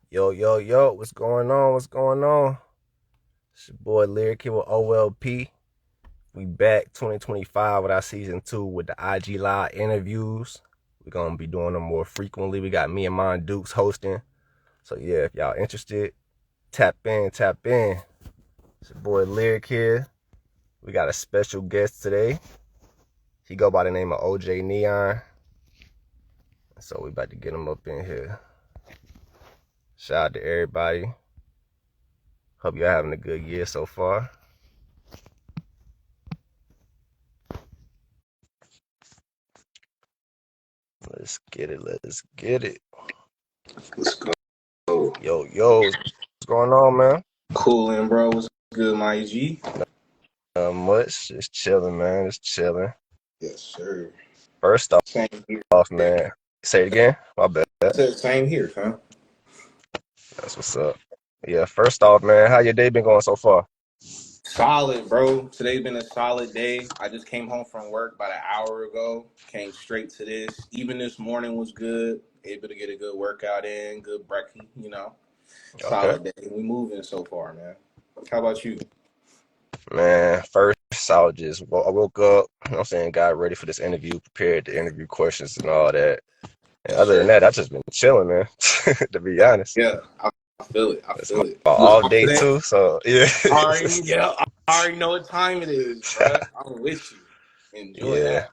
Yo, yo, yo, what's going on? What's going on? It's your boy Lyriq here with OLP. We back 2025 with our season 2 with the IG Live interviews. We're gonna be doing them more frequently. We got me and Mon Dukes hosting. So yeah, if y'all interested, tap in, tap in. It's your boy Lyriq here. We got a special guest today. He go by the name of OJ Neon. So we about to get him up in here. Shout out to everybody. Hope y'all having a good year so far. Let's get it. Let's get it. Let's go. Yo, what's going on, man? Coolin', bro. What's good, my G? Not much. Just chilling, man. Just chilling. Yes, sir. First Same here. off, man. Say it again. My bad. I said same here, fam. That's what's up. Yeah, first off, man, how your day been going so far? Solid, bro. Today's been a solid day. I just came home from work about an hour ago. Came straight to this. Even this morning was good. Able to get a good workout in, good breakfast, Okay. Solid day. We moving so far, man. How about you? Man, first, I woke up, you know what I'm saying, got ready for this interview, prepared the interview questions and all that. And Yes, other than sir. that, I just been chilling, man, to be honest. Yeah, I feel it. I It's feel my it. You was off off day today? too, so yeah. I already know what time it is, bro. I'm with you. Enjoy Yeah, that.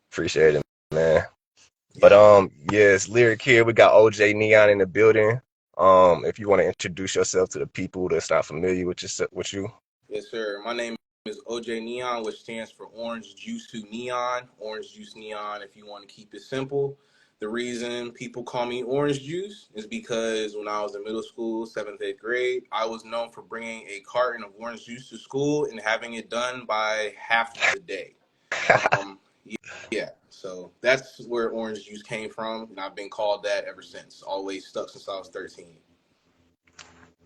appreciate it, man. But Yeah. yes, Lyriq here. We got OJ Neon in the building. If you want to introduce yourself to the people that's not familiar with you. Yes, sir. My name is OJ Neon, which stands for Orange Juice to Neon. Orange Juice Neon, if you want to keep it simple. The reason people call me Orange Juice is because when I was in middle school, seventh, eighth grade, I was known for bringing a carton of orange juice to school and having it done by half the day. Um, yeah, so that's where orange juice came from, and I've been called that ever since. Always stuck since I was 13.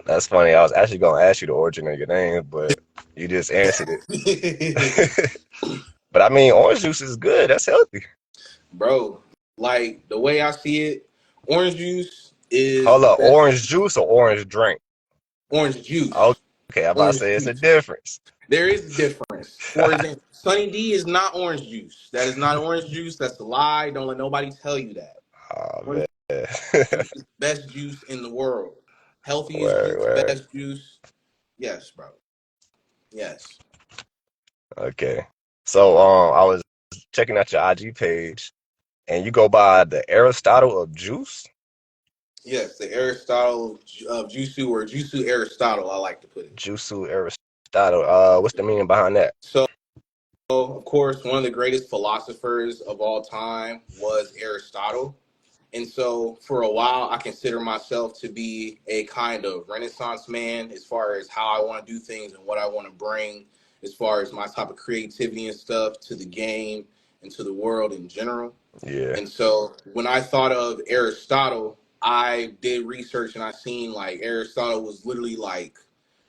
That's funny. I was actually gonna ask you the origin of your name, but you just answered it. But I mean, orange juice is good. That's healthy. Bro, like the way I see it, orange juice is Hold the up, best orange juice or orange drink? orange juice. Okay, I'm about to Orange say it's a juice. difference. There is a difference. For example, Sunny D is not orange juice. That is not orange juice. That's a lie. Don't let nobody tell you that. Oh Orange man. juice is the best juice in the world. Healthiest Word, juice, word. best juice. Yes, bro. Yes. Okay. So I was checking out your IG page and you go by the Aristotle of juice. Yes, the Aristotle of Jusu or Jusu Aristotle, I like to put it. Jusu Aristotle. What's the meaning behind that? So of course, one of the greatest philosophers of all time was Aristotle. And so, for a while, I consider myself to be a kind of Renaissance man as far as how I want to do things and what I want to bring as far as my type of creativity and stuff to the game and to the world in general. Yeah. And so, when I thought of Aristotle, I did research and I seen like Aristotle was literally like,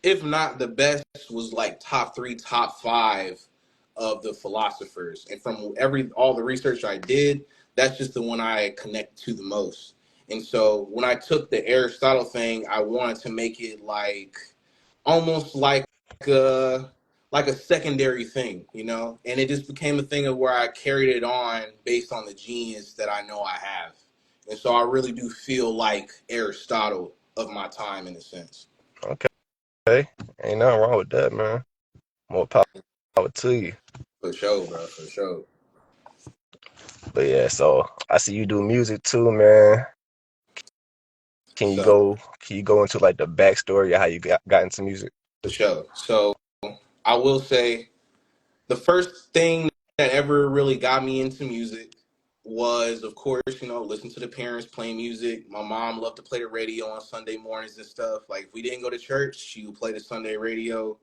if not the best, was like top three, top five of the philosophers. And from all the research I did, that's just the one I connect to the most. And so when I took the Aristotle thing, I wanted to make it like almost a like a secondary thing, and it just became a thing of where I carried it on based on the genius that I know I have. And so I really do feel like Aristotle of my time in a sense. Okay. Ain't nothing wrong with that, man. More power to you. For sure, bro, for sure. But yeah, so I see you do music too, man. Can you So go can you go into like the backstory of how you got into music? for sure. So I will say the first thing that ever really got me into music was, of course, listen to the parents playing music. My mom loved to play the radio on Sunday mornings and stuff. Like, if we didn't go to church, she would play the Sunday radio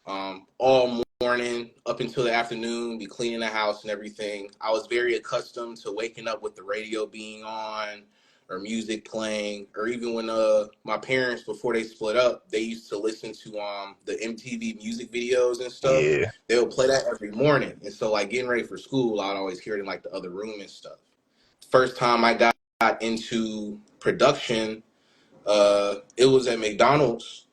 all morning up until the afternoon, be cleaning the house and everything. I was very accustomed to waking up with the radio being on or music playing, or even when my parents, before they split up, they used to listen to the MTV music videos and stuff. Yeah. They would play that every morning. And so, like, getting ready for school, I'd always hear it in like the other room and stuff. First time I got into production It was at McDonald's.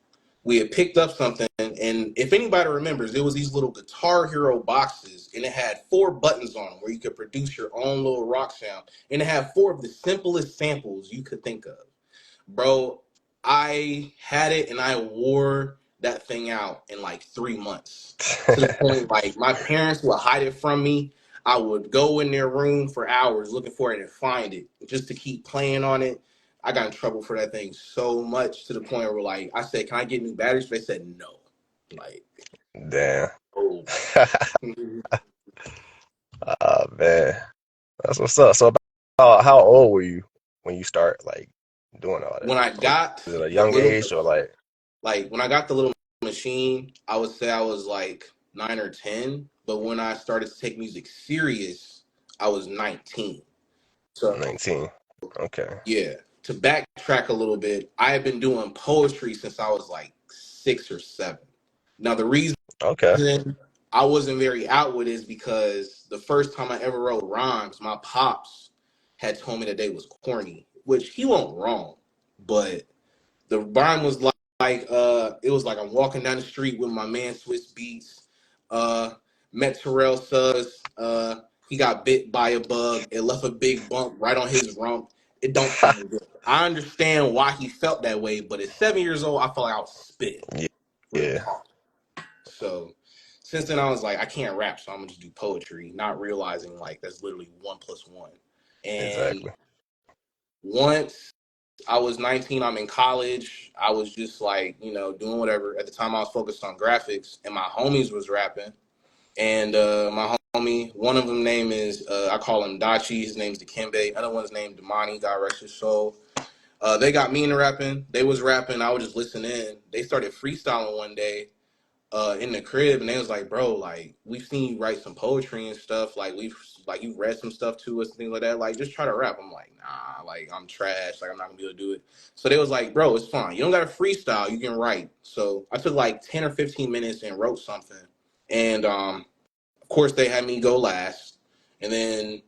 We had picked up something, and if anybody remembers, it was these little Guitar Hero boxes, and it had 4 buttons on them where you could produce your own little rock sound, and it had 4 of the simplest samples you could think of. Bro, I had it and I wore that thing out in like 3 months. To the point like my parents would hide it from me. I would go in their room for hours looking for it and find it just to keep playing on it. I got in trouble for that thing so much to the point where like I said, "Can I get new batteries?" They said no. Like, Damn. oh. Oh man, that's what's up. So, about how old were you when you start like doing all that? When I Was got it a the young little age or like like when I got the little machine, I would say I was like 9 or 10. But when I started to take music serious, I was 19. So 19? Okay. yeah, to backtrack a little bit, I had been doing poetry since I was like 6 or 7. Now the reason Okay. I wasn't very out with it is because the first time I ever wrote rhymes, my pops had told me that they was corny, which he wasn't wrong, but the rhyme was like it was like I'm walking down the street with my man Swiss Beats. Met Terrell Suggs. He got bit by a bug. It left a big bump right on his rump. It don't sound good. I understand why he felt that way, but at 7 years old, I felt like I was spitting Yeah. real Yeah. talk. So since then, I was like, I can't rap, so I'm gonna just do poetry, not realizing like that's literally 1 plus 1. And Exactly. once I was 19. I'm in college. I was just like, doing whatever. At the time, I was focused on graphics, and my homies was rapping. And my homie, one of them name is I call him Dachi. His name's Dikembe. Other one's named Damani. God rest his soul. They got me into rapping. They was rapping. I would just listen in. They started freestyling one day, in the crib, and they was like, "Bro, like we've seen you write some poetry and stuff. Like you've read some stuff to us, things like that. Like just try to rap." I'm like, "Nah, like I'm trash. Like I'm not gonna be able to do it." So they was like, "Bro, it's fine. You don't got to freestyle. You can write." So I took like 10 or 15 minutes and wrote something, and of course they had me go last, and then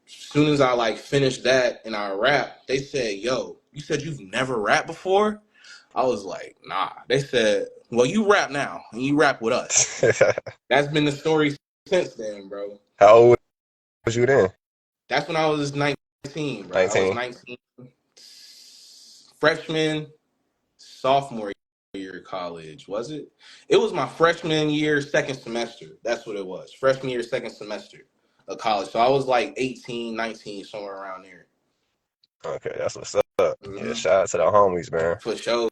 as soon as I like finished that and I rapped, they said, "Yo, you said you've never rapped before?" I was like, "Nah." They said, "Well, you rap now, and you rap with us." That's been the story since then, bro. How old was you then? That's when I was 19, bro. I was 19. 19, freshman, sophomore year of college, was it? It was my freshman year, second semester. That's what it was. Freshman year, second semester of college. So I was like 18, 19, somewhere around there. Okay, that's what's up. Yeah, Hmm. shout out to the homies, man. For sure.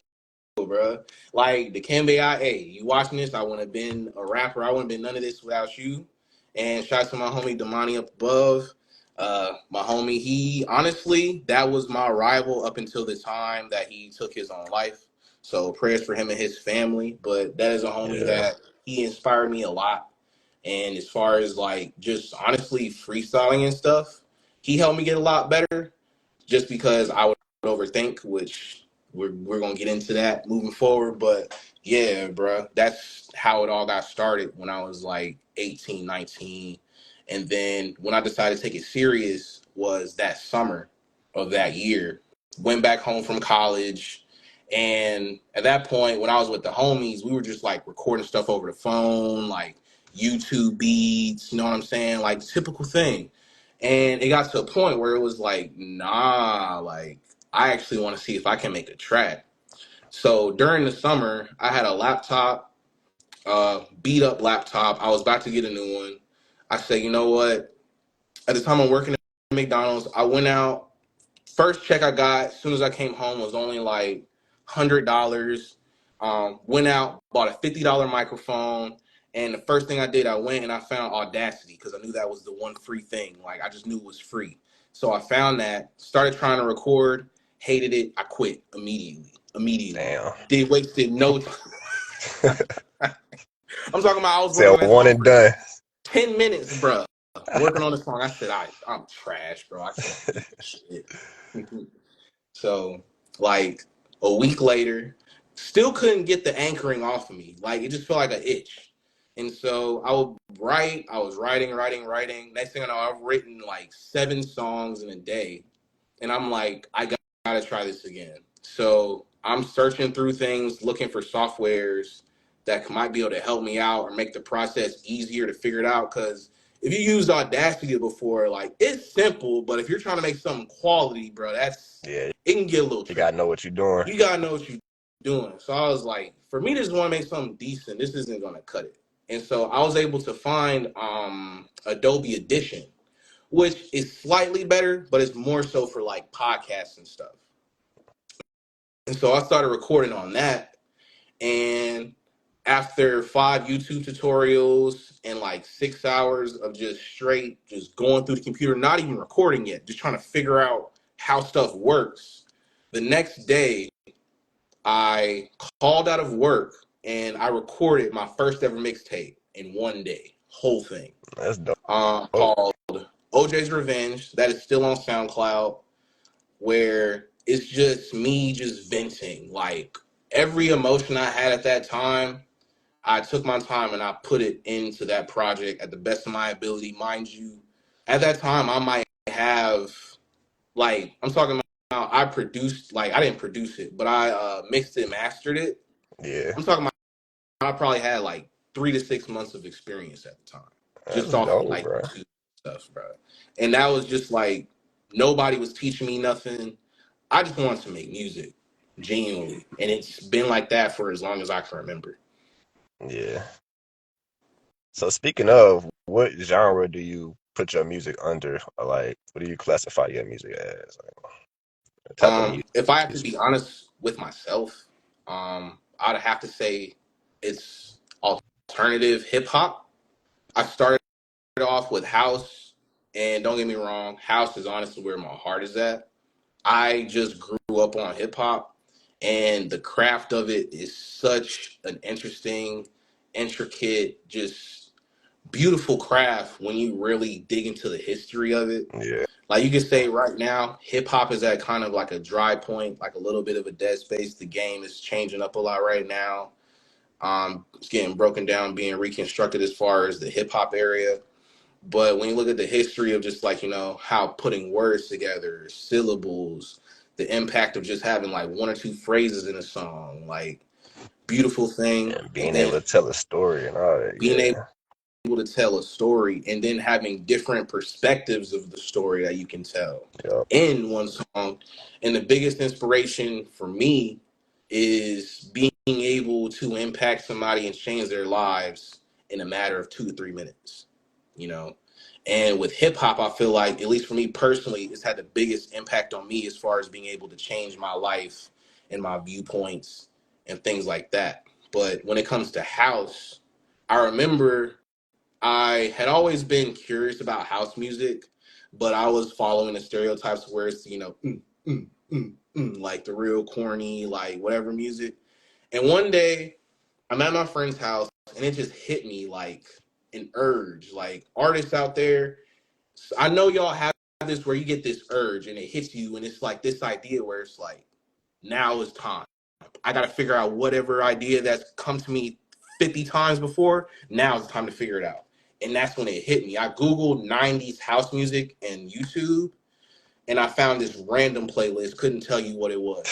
Bro. Like the Dikembe, hey, you watching this? I wouldn't have been a rapper. I wouldn't have been none of this without you. And shout out to my homie Damani up above. My homie, he honestly, that was my rival up until the time that he took his own life. So prayers for him and his family. But that is a homie Yeah. that he inspired me a lot. And as far as like just honestly freestyling and stuff, he helped me get a lot better just because I would overthink, which we're gonna get into that moving forward. But yeah, bro, that's how it all got started when I was like 18, 19. And then when I decided to take it serious was that summer of that year. Went back home from college. And at that point, when I was with the homies, we were just like recording stuff over the phone, like YouTube beats, you know what I'm saying? Like typical thing. And it got to a point where it was like, nah, like I actually want to see if I can make a track. So during the summer, I had a laptop, beat up laptop. I was about to get a new one. I said, you know what? At the time I'm working at McDonald's, I went out. First check I got as soon as I came home was only like $100. Went out, bought a $50 microphone, and the first thing I did, I went and I found Audacity because I knew that was the one free thing. Like I just knew it was free. So I found that, started trying to record, hated it, I quit immediately. Immediately. Damn. Did wasted no time. I'm talking about I was working Said on that one song and for done. 10 minutes, bro. Working on the song. I said, I'm trash, bro. I can't do this shit. So, like a week later, still couldn't get the anchoring off of me. Like it just felt like an itch. And so I would write. I was writing, writing, writing. Next thing I know, I've written like 7 songs in a day, and I'm like, I gotta try this again. So I'm searching through things, looking for softwares that might be able to help me out or make the process easier to figure it out. Because if you used Audacity before, like it's simple, but if you're trying to make something quality, bro, Yeah, it can get a little you gotta tricky. know what you're doing. You gotta know what you're doing. So I was like, for me to just want to make something decent, this isn't gonna cut it. And so I was able to find Adobe Audition, which is slightly better, but it's more so for like podcasts and stuff. And so I started recording on that. And after 5 YouTube tutorials and like 6 hours of just straight, just going through the computer, not even recording yet, just trying to figure out how stuff works, the next day I called out of work and I recorded my first ever mixtape in one day, whole thing, That's dope. called OJ's Revenge. That is still on SoundCloud, where it's just me just venting. Like every emotion I had at that time, I took my time and I put it into that project at the best of my ability. Mind you, at that time, I might have, like, I'm talking about, I produced, like, I didn't produce it, but I mixed it, mastered it. Yeah, I'm talking about, I probably had like 3 to 6 months of experience at the time, just that's off of dope, like bro. YouTube stuff, bro. And that was just like, nobody was teaching me nothing. I just wanted to make music genuinely, and it's been like that for as long as I can remember. Yeah. So speaking of, what genre do you put your music under? Or like, what do you classify your music as? Like, what type of If I have to music? be honest with myself, I'd have to say it's alternative hip hop. I started off with house, and don't get me wrong, house is honestly where my heart is at. I just grew up on hip hop, and the craft of it is such an interesting, intricate, just beautiful craft when you really dig into the history of it. Yeah, Like you could say right now, hip hop is at kind of like a dry point, like a little bit of a dead space. The game is changing up a lot right now. It's getting broken down, being reconstructed as far as the hip hop area. But when you look at the history of just like, how putting words together, syllables, the impact of just having like one or two phrases in a song, like beautiful thing, and and being then able to tell a story and all that. being able Yeah, to tell a story and then having different perspectives of the story that you can tell yep, in one song. And the biggest inspiration for me is being able to impact somebody and change their lives in a matter of 2 to 3 minutes, you know. And with hip hop, I feel like, at least for me personally, it's had the biggest impact on me as far as being able to change my life and my viewpoints and things like that. But when it comes to house, I remember I had always been curious about house music, but I was following the stereotypes where it's, like the real corny, like whatever music. And one day I'm at my friend's house and it just hit me like an urge. Like artists out there, I know y'all have this where you get this urge and it hits you, and it's like this idea where it's like, now is time. I got to figure out whatever idea that's come to me 50 times before. Now it's time to figure it out. And that's when it hit me. I Googled 90s house music and YouTube, and I found this random playlist. Couldn't tell you what it was.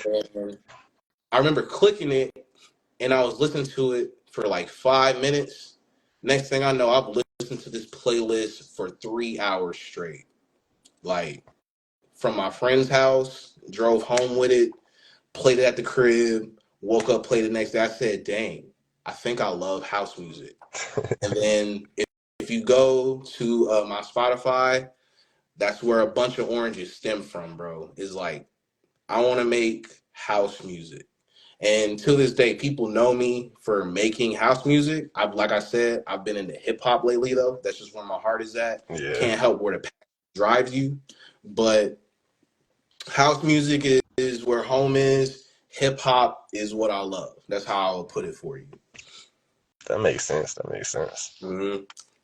And I remember clicking it, and I was listening to it for like 5 minutes. Next thing I know, I've listened to this playlist for 3 hours straight. Like from my friend's house, drove home with it, played it at the crib, woke up, played it next day. I said, dang, I think I love house music. And then if you go to my Spotify, that's where a bunch of oranges stem from, bro. Is like, I want to make house music. And to this day, people know me for making house music. Like I said, I've been into hip hop lately, though. That's just where my heart is at. yeah. Can't help where the passion drives you. But house music is where home is. Hip hop is what I love. That's how I'll put it for you. That makes sense. That makes sense. Mm-hmm.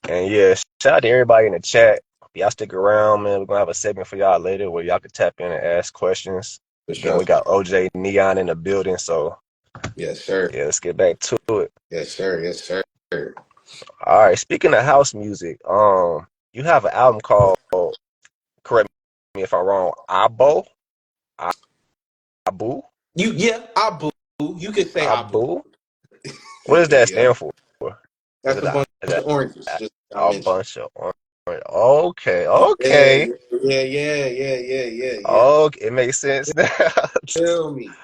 And yeah, shout out to everybody in the chat. Y'all stick around, man. We're gonna have a segment for y'all later where y'all can tap in and ask questions. For Again, sure. we got OJ Neon in the building, so Yes, sir. yeah, let's get back to it. Yes, sir. Yes, sir. All right, speaking of house music, you have an album called, correct me if I'm wrong, Abo. Abu? Yeah, Abu. You could say Abu. Abu? What does that Yeah, stand for? Is that's it a bunch is that of oranges. Just I a mentioned. bunch of okay, Yeah, okay. yeah. Okay, it makes sense now. Feel me? Yes,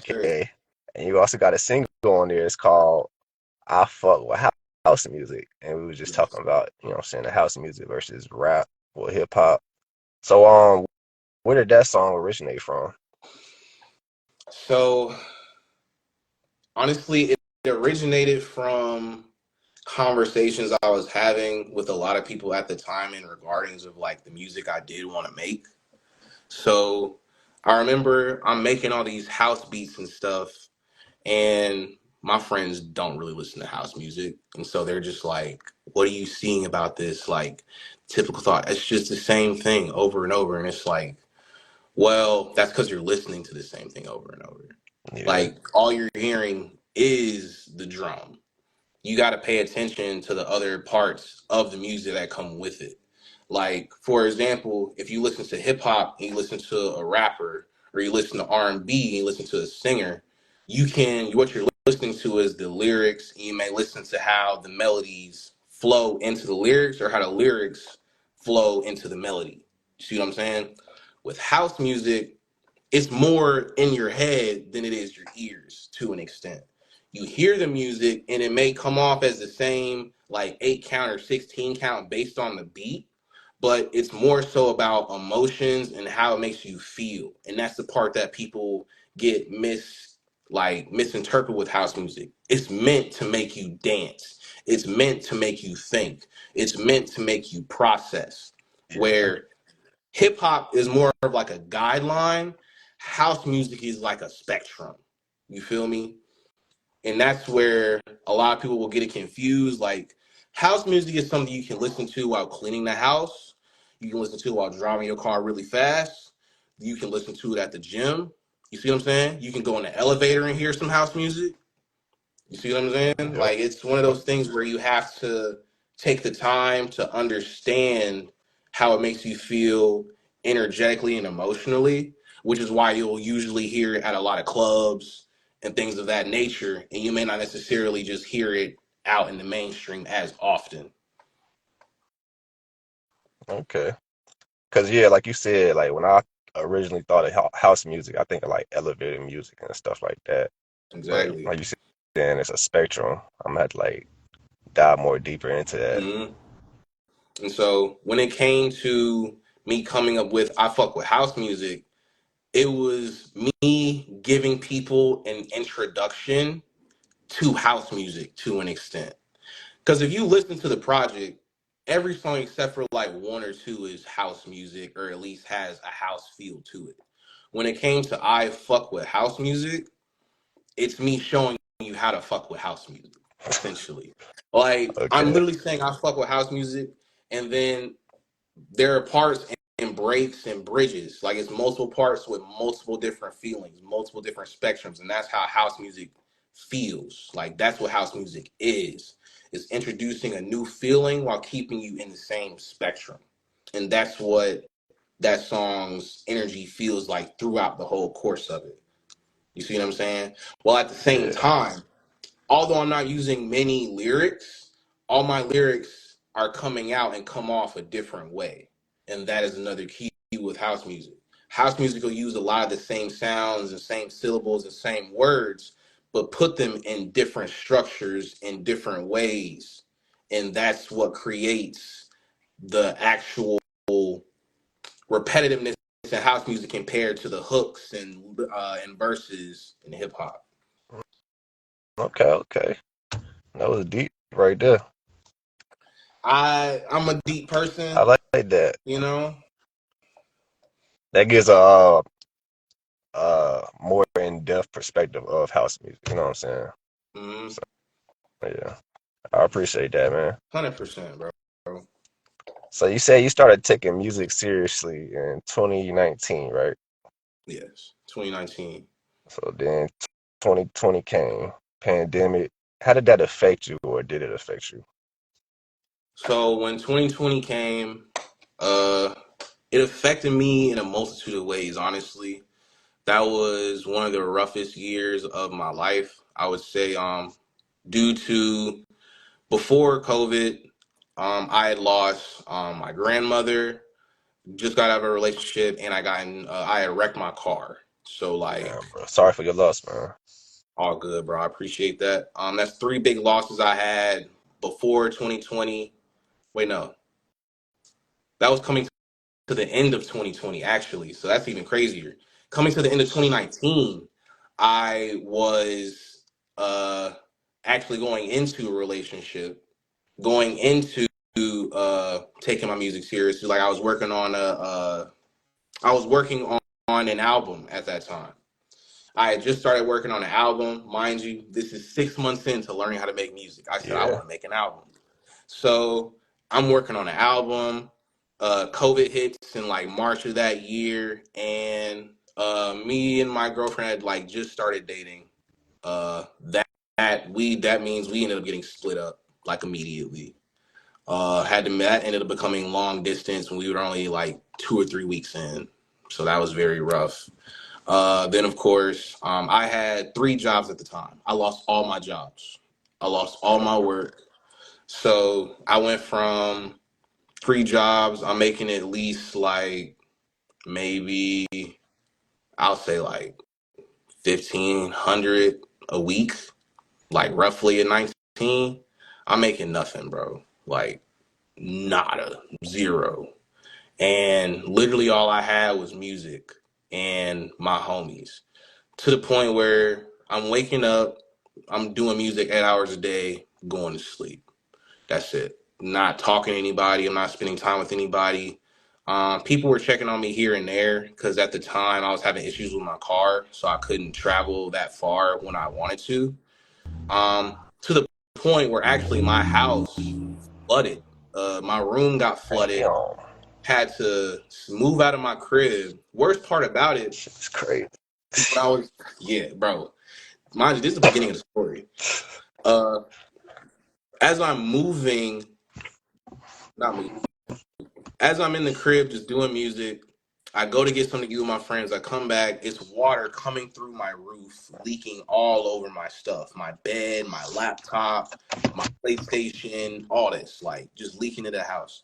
sir. Okay. And you also got a single on there. It's called I Fuck with House Music. And we were just Yes. talking about, saying the house music versus rap or hip hop. So where did that song originate from? So honestly, it originated from conversations I was having with a lot of people at the time in regardings of like the music I did want to make. So I remember I'm making all these house beats and stuff, and my friends don't really listen to house music. And so they're just like, what are you seeing about this? Like, typical thought. It's just the same thing over and over. And it's like, well, that's because you're listening to the same thing over and over. Yeah. Like, all you're hearing is the drum. You got to pay attention to the other parts of the music that come with it. Like, for example, if you listen to hip hop and you listen to a rapper, or you listen to R&B and you listen to a singer, what you're listening to is the lyrics. And you may listen to how the melodies flow into the lyrics or how the lyrics flow into the melody. You see what I'm saying? With house music, it's more in your head than it is your ears to an extent. You hear the music and it may come off as the same like 8 count or 16 count based on the beat, but it's more so about emotions and how it makes you feel. And that's the part that people get misinterpret with house music. It's meant to make you dance. It's meant to make you think. It's meant to make you process. Yeah. Where hip hop is more of like a guideline. House music is like a spectrum. You feel me? And that's where a lot of people will get it confused. Like, house music is something you can listen to while cleaning the house. You can listen to while driving your car really fast. You can listen to it at the gym. You see what I'm saying? You can go in the elevator and hear some house music. You see what I'm saying? Yep. Like, it's one of those things where you have to take the time to understand how it makes you feel energetically and emotionally, which is why you'll usually hear it at a lot of clubs and things of that nature. And you may not necessarily just hear it out in the mainstream as often. Okay. Cause yeah, like you said, like when I originally thought of house music, I think of like elevator music and stuff like that. But Exactly. like you said, then it's a spectrum. I'm gonna have to like dive more deeper into that. Hmm. And so when it came to me coming up with I fuck with house music, it was me giving people an introduction to house music to an extent. Because if you listen to the project, every song except for like one or two is house music or at least has a house feel to it. When it came to I fuck with house music, it's me showing you how to fuck with house music, essentially. Like, I'm Okay. literally saying I fuck with house music, and then there are parts and breaks and bridges. Like, it's multiple parts with multiple different feelings, multiple different spectrums, and that's how house music feels. Like, that's what house music is. It's introducing a new feeling while keeping you in the same spectrum. And that's what that song's energy feels like throughout the whole course of it. You see what I'm saying? Well, at the same Yeah. time, although I'm not using many lyrics, all my lyrics are coming out and come off a different way. And that is another key with house music. House music will use a lot of the same sounds and same syllables and same words, but put them in different structures in different ways. And that's what creates the actual repetitiveness in house music compared to the hooks and verses in hip hop. Okay. Okay. That was deep right there. I'm a deep I person, like that. you know. That gives a more in depth perspective of house music. You know what I'm saying? Mm-hmm. So yeah, I appreciate that, man. 100%, bro. So you said you started taking music seriously in 2019, right? Yes, 2019. So then 2020 came, pandemic. How did that affect you, or did it affect you? So when 2020 came, uh, it affected me in a multitude of ways, honestly. That was one of the roughest years of my life. I would say, due to before COVID, I had lost my grandmother, just got out of a relationship, and I had wrecked my car. So Damn, like, bro. Sorry for your loss, man. all good, bro. I appreciate that. That's three big losses I had before 2020. Wait, no, that was coming to the end of 2020, actually. So that's even crazier. Coming to the end of 2019, I was actually going into a relationship, going into taking my music seriously. Like I was working on an album at that time. I had just started working on an album. Mind you, this is 6 months into learning how to make music. I said, I Yeah. want to make an album. So I'm working on an album. COVID hits in like March of that year. And me and my girlfriend had like just started dating. That means we ended up getting split up like immediately. That ended up becoming long distance when we were only like 2 or 3 weeks in. So that was very rough. Then, of course, I had three jobs at the time. I lost all my jobs. I lost all my work. So I went from three jobs. I'm making at least like maybe I'll say like 1,500 a week, like roughly at 19. I'm making nothing, bro. Like nada, zero. And literally all I had was music and my homies, to the point where I'm waking up, I'm doing music 8 hours a day, going to sleep. That's it. Not talking to anybody. I'm not spending time with anybody. People were checking on me here and there because at the time I was having issues with my car, so I couldn't travel that far when I wanted to the point where actually my house flooded. My room got flooded. Damn. Had to move out of my crib. Worst part about it, Shit's crazy. when I was, yeah, bro. Mind you, this is the beginning of the story. Uh, as I'm moving, not moving, as I'm in the crib just doing music, I go to get something to eat with my friends. I come back, it's water coming through my roof, leaking all over my stuff, my bed, my laptop, my PlayStation, all this, like just leaking into the house.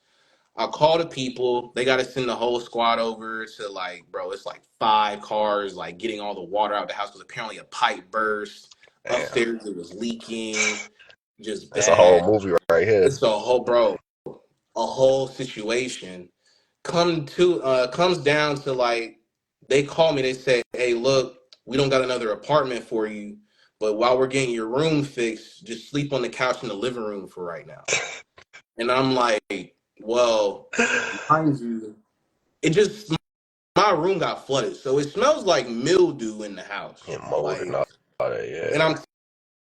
I call the people. They got to send the whole squad over to like, bro, it's like 5 cars, like getting all the water out of the house because apparently a pipe burst. Damn. Upstairs, it was leaking, just It's a whole bad. movie right here. It's a whole, bro, a whole situation. Comes down to like, they call me. They say, hey, look, we don't got another apartment for you, but while we're getting your room fixed, just sleep on the couch in the living room for right now. And I'm like, well, mind you, it just my room got flooded, so it smells like mildew in the house. And mold and Like, all that, and yeah. I'm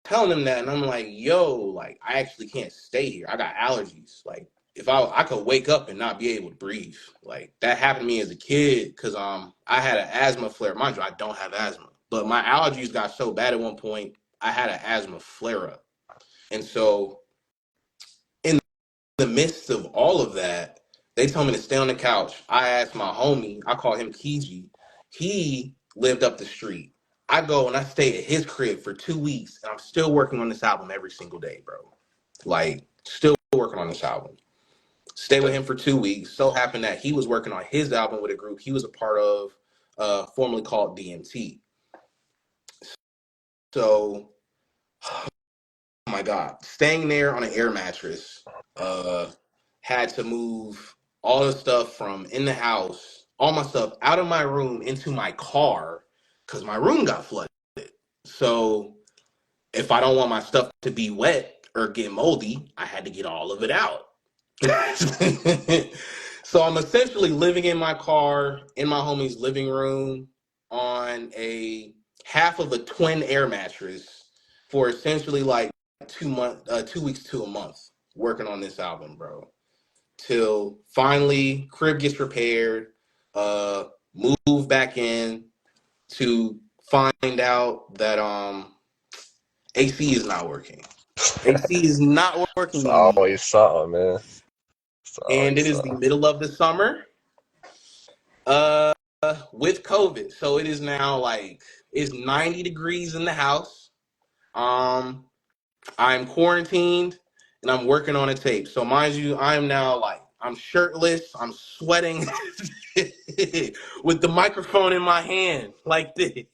telling them that, and I'm like, yo, like I actually can't stay here. I got allergies. Like, if I could wake up and not be able to breathe, like that happened to me as a kid because I had an asthma flare. Mind you, I don't have asthma, but my allergies got so bad at one point I had an asthma flare up, and so in the midst of all of that, they told me to stay on the couch. I asked my homie, I call him Kiji. He lived up the street. I go and I stay at his crib for 2 weeks, and I'm still working on this album every single day, bro. Like, still working on this album. Stay with him for 2 weeks. So happened that he was working on his album with a group he was a part of, formerly called DMT. So, oh my God, staying there on an air mattress, uh, had to move all the stuff from in the house, all my stuff out of my room into my car because my room got flooded. So if I don't want my stuff to be wet or get moldy, I had to get all of it out. So I'm essentially living in my car in my homie's living room on a half of a twin air mattress for essentially like 2 weeks to a month working on this album, bro. Till finally crib gets repaired, uh, move back in to find out that AC is not working. AC is not It's working anymore. always something, man. It's And always it is the something. middle of the summer. Uh with COVID. So it is now like it's 90 degrees in the house. Um, I'm quarantined and I'm working on a tape. So mind you, I'm now like I'm shirtless, I'm sweating with the microphone in my hand like this,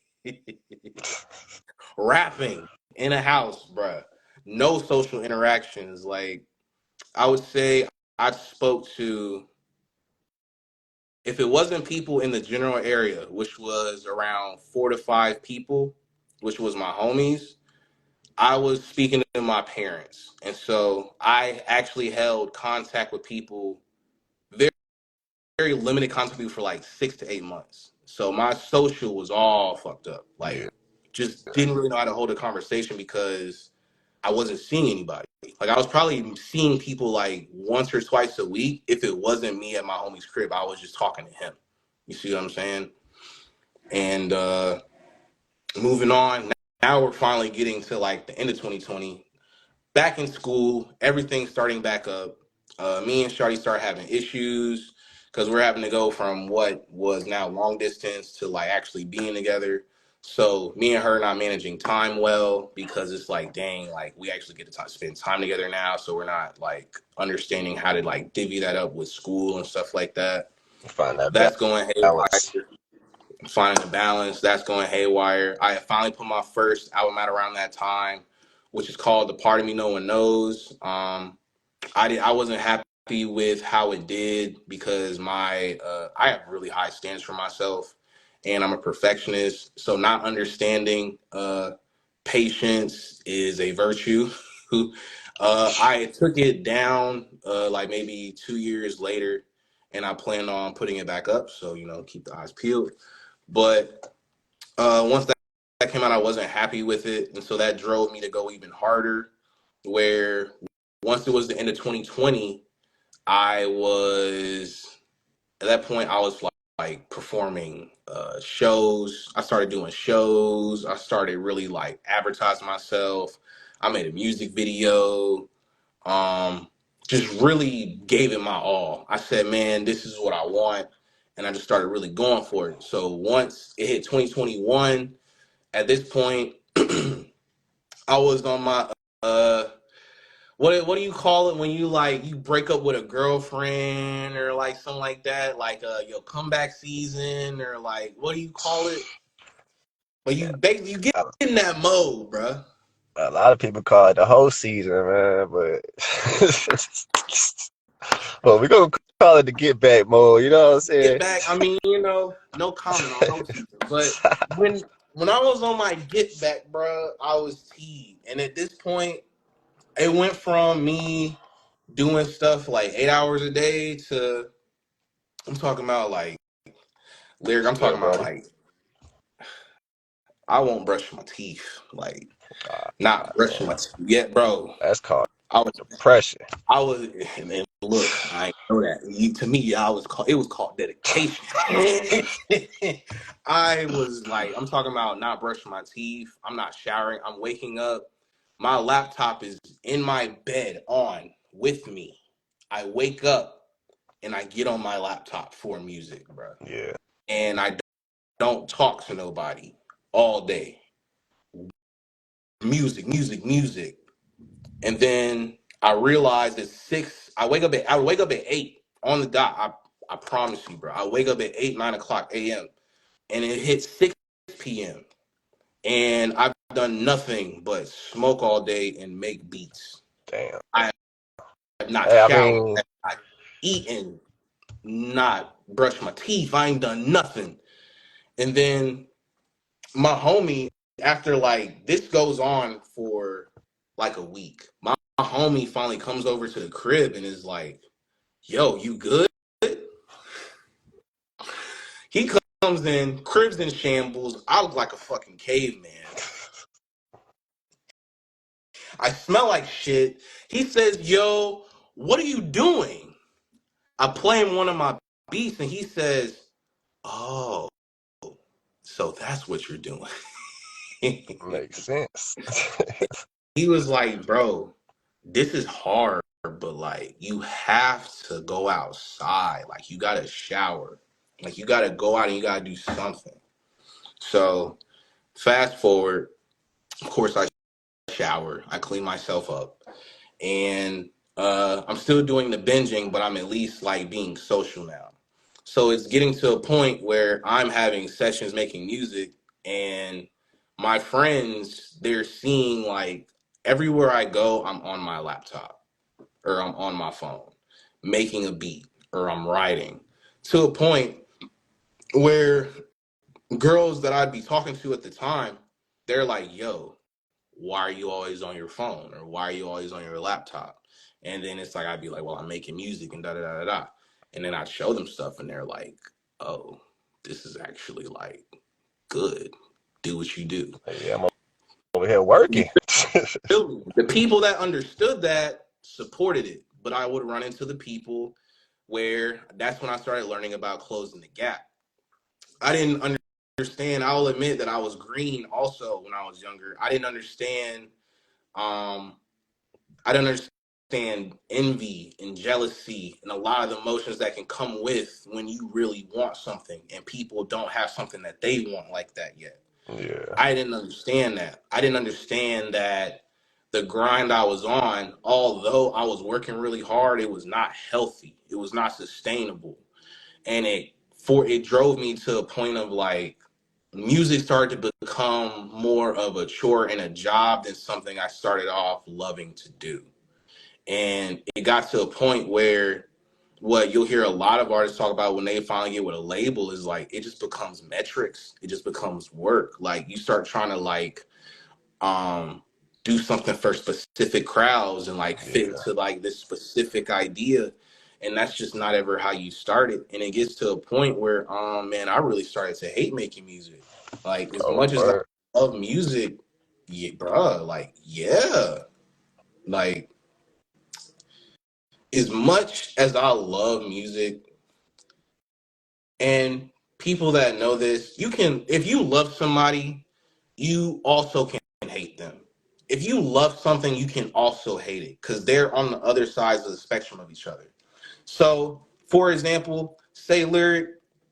rapping in a house, bruh. No social interactions. Like I would say I spoke to, if it wasn't people in the general area, which was around 4 to 5 people, which was my homies, I was speaking to my parents. And so I actually held contact with people, very, very limited contact with people for like 6 to 8 months. So my social was all fucked up. Yeah. Like, just didn't really know how to hold a conversation because I wasn't seeing anybody. Like, I was probably seeing people like once or twice a week. If it wasn't me at my homie's crib, I was just talking to him. You see what I'm saying? And moving on, now we're finally getting to like the end of 2020. Back in school, everything's starting back up. Me and Shawty start having issues because we're having to go from what was now long distance to like actually being together. So me and her not managing time well because it's like, dang, like we actually get to spend time together now. So we're not like understanding how to like divvy that up with school and stuff like that. Find that That's going balance. haywire. Finding the balance, that's going haywire. I finally put my first album out around that time, which is called "The Part of Me No One Knows." I wasn't happy with how it did because I have really high standards for myself, and I'm a perfectionist. So not understanding patience is a virtue. I took it down like maybe 2 years later, and I plan on putting it back up. So keep the eyes peeled. But once that came out, I wasn't happy with it, and so that drove me to go even harder. Where once it was the end of 2020, I was at that point I was like performing shows. I started doing shows. I started really like advertising myself. I made a music video. Um, just really gave it my all. I said, man, this is what I want. And I just started really going for it. So once it hit 2021, at this point, I was on my uh what do you call it when you like you break up with a girlfriend or like something like that? Like your comeback season or like what do you call it? But Yeah. you get A, in that mode, bruh. a lot of people call it the whole season, man, but well, we gonna call it the get back mode. You know what I'm Get saying? back. I mean, no comment on whole season, but when I was on my get back, bruh, I was teed, and at this point, it went from me doing stuff like 8 hours a day to I'm talking about like Lyriq. I'm talking Still about buddy. like I won't brush my teeth, like Ah, not brushing my man, teeth yet, bro. that's called I was depression. I was, and look, I know that. To me, it was called dedication. I was like, I'm talking about not brushing my teeth. I'm not showering. I'm waking up. My laptop is in my bed on with me. I wake up and I get on my laptop for music, bro. Yeah, And I don't talk to nobody all day. Music, music, music. And then I realized at 6, I would wake up at 8 on the dot. I promise you, bro. I wake up at 8, 9 o'clock AM and it hits 6 p.m. And I've done nothing but smoke all day and make beats. damn. I have not Hey, I showered, mean, I've not eaten, not brushed my teeth. I ain't done nothing. And then my homie, after like this goes on for like a week, my homie finally comes over to the crib and is like, yo, you good? He comes in, crib's in shambles. I look like a fucking caveman. I smell like shit. He says, yo, what are you doing? I play him one of my beats and he says, oh, so that's what you're doing. makes sense. He was like, bro, this is hard, but like you have to go outside. Like you gotta shower. Like you got to go out and you got to do something. So fast forward, of course, I shower, I clean myself up, and I'm still doing the binging, but I'm at least like being social now. So it's getting to a point where I'm having sessions making music, and my friends, they're seeing like everywhere I go, I'm on my laptop or I'm on my phone making a beat or I'm writing, to a point where girls that I'd be talking to at the time, they're like, yo, why are you always on your phone or why are you always on your laptop? And then it's like I'd be like, well, I'm making music and da da da da da. And then I'd show them stuff and they're like, oh, this is actually like good. Do what you do. Yeah, I'm over here working. The people that understood that supported it, but I would run into the people where that's when I started learning about closing the gap. I didn't understand. I'll admit that I was green also when I was younger. Um, I didn't understand envy and jealousy and a lot of the emotions that can come with when you really want something and people don't have something that they want like that yet. Yeah, I didn't understand that. I didn't understand that the grind I was on, although I was working really hard, it was not healthy. It was not sustainable. And it drove me to a point of like music started to become more of a chore and a job than something I started off loving to do. And it got to a point where what you'll hear a lot of artists talk about when they finally get with a label is like it just becomes metrics. It just becomes work. Like you start trying to like um do something for specific crowds and like fit yeah. into like this specific idea. And that's just not ever how you start it. And it gets to a point where man, I really started to hate making music. Like as Oh, much as I word. love music, yeah, bruh, like yeah. Like as much as I love music, and people that know this, you can, if you love somebody, you also can hate them. If you love something, you can also hate it because they're on the other sides of the spectrum of each other. So, for example, say Lyriq,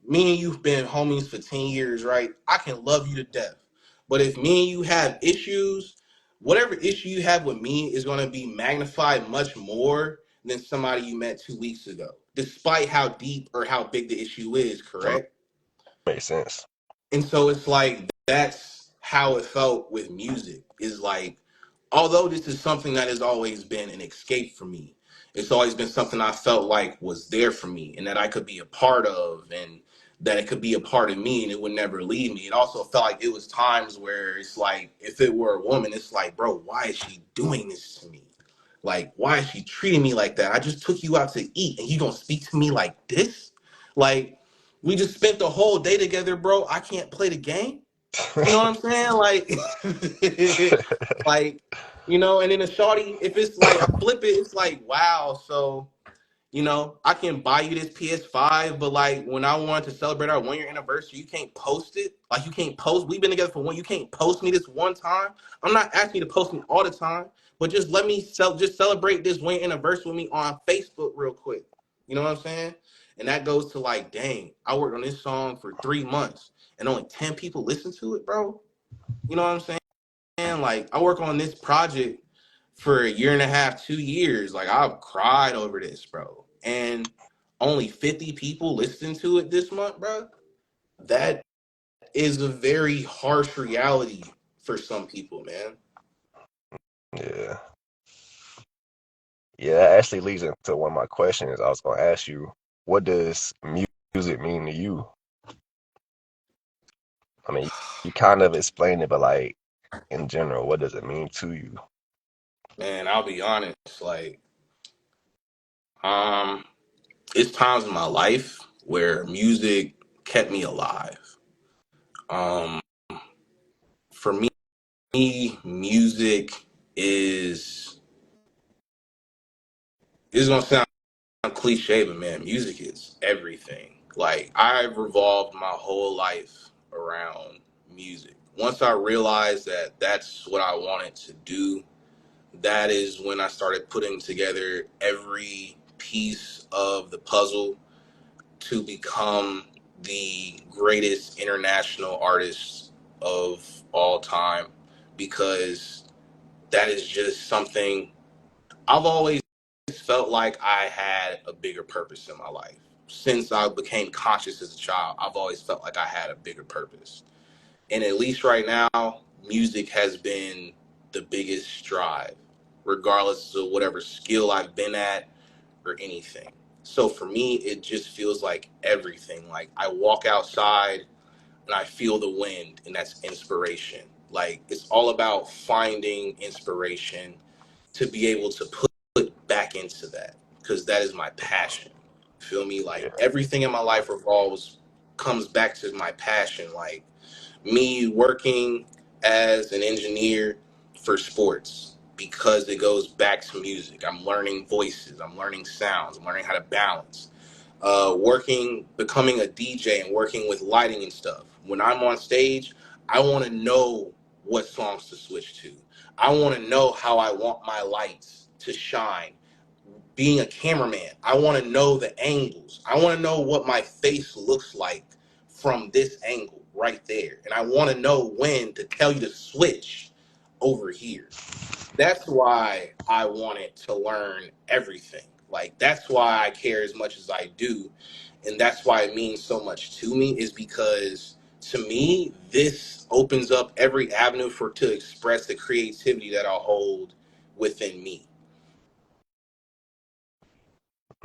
me and you've been homies for 10 years, right? I can love you to death. But if me and you have issues, whatever issue you have with me is going to be magnified much more than somebody you met 2 weeks ago, despite how deep or how big the issue is, That correct? makes sense. And so it's like that's how it felt with music. Is like, although this is something that has always been an escape for me, it's always been something I felt like was there for me and that I could be a part of and that it could be a part of me and it would never leave me. It also felt like it was times where it's like if it were a woman, it's like, bro, why is she doing this to me? Like, why is she treating me like that? I just took you out to eat and you don't speak to me like this? Like, we just spent the whole day together, bro. I can't play the game. You know what I'm saying? Like, like, and then a shorty, if it's like I flip it, it's like, wow, so I can buy you this PS5, but like when I want to celebrate our 1 year anniversary, you can't post it. Like you can't post. We've been together for one. You can't post me this one time. I'm not asking you to post me all the time, but just let me just celebrate this 1 year anniversary with me on Facebook real quick. You know what I'm saying? And that goes to like, dang, I worked on this song for 3 months and only 10 people listen to it, bro. You know what I'm saying? Like I work on this project for a year and a half, 2 years. Like I've cried over this, bro. And only 50 people listening to it this month, bro. That is a very harsh reality for some people, man. Yeah. Yeah, that actually leads into one of my questions. I was gonna ask you, what does music mean to you? I mean, you kind of explained it, but like in general, what does it mean to you? Man, I'll be honest, like, um, it's times in my life where music kept me alive. Um, for me, music is gonna sound cliche, but man, music is everything. Like I've revolved my whole life around music. Once I realized that that's what I wanted to do, that is when I started putting together every piece of the puzzle to become the greatest international artists of all time, because that is just something I've always felt like I had a bigger purpose in my life. Since I became conscious as a child, I've always felt like I had a bigger purpose. And at least right now, music has been the biggest strive, regardless of whatever skill I've been at or anything. So for me, it just feels like everything. Like I walk outside and I feel the wind, and that's inspiration. Like it's all about finding inspiration to be able to put back into that, because that is my passion. Feel me? Like Yeah, everything in my life revolves comes back to my passion. Like me working as an engineer for sports, because it goes back to music. I'm learning voices, I'm learning sounds, I'm learning how to balance. Becoming a DJ and working with lighting and stuff. When I'm on stage, I want to know what songs to switch to. I want to know how I want my lights to shine. Being a cameraman, I want to know the angles. I want to know what my face looks like from this angle right there. And I want to know when to tell you to switch over here. That's why I wanted to learn everything. Like that's why I care as much as I do, and that's why it means so much to me, is because to me this opens up every avenue for to express the creativity that I hold within me.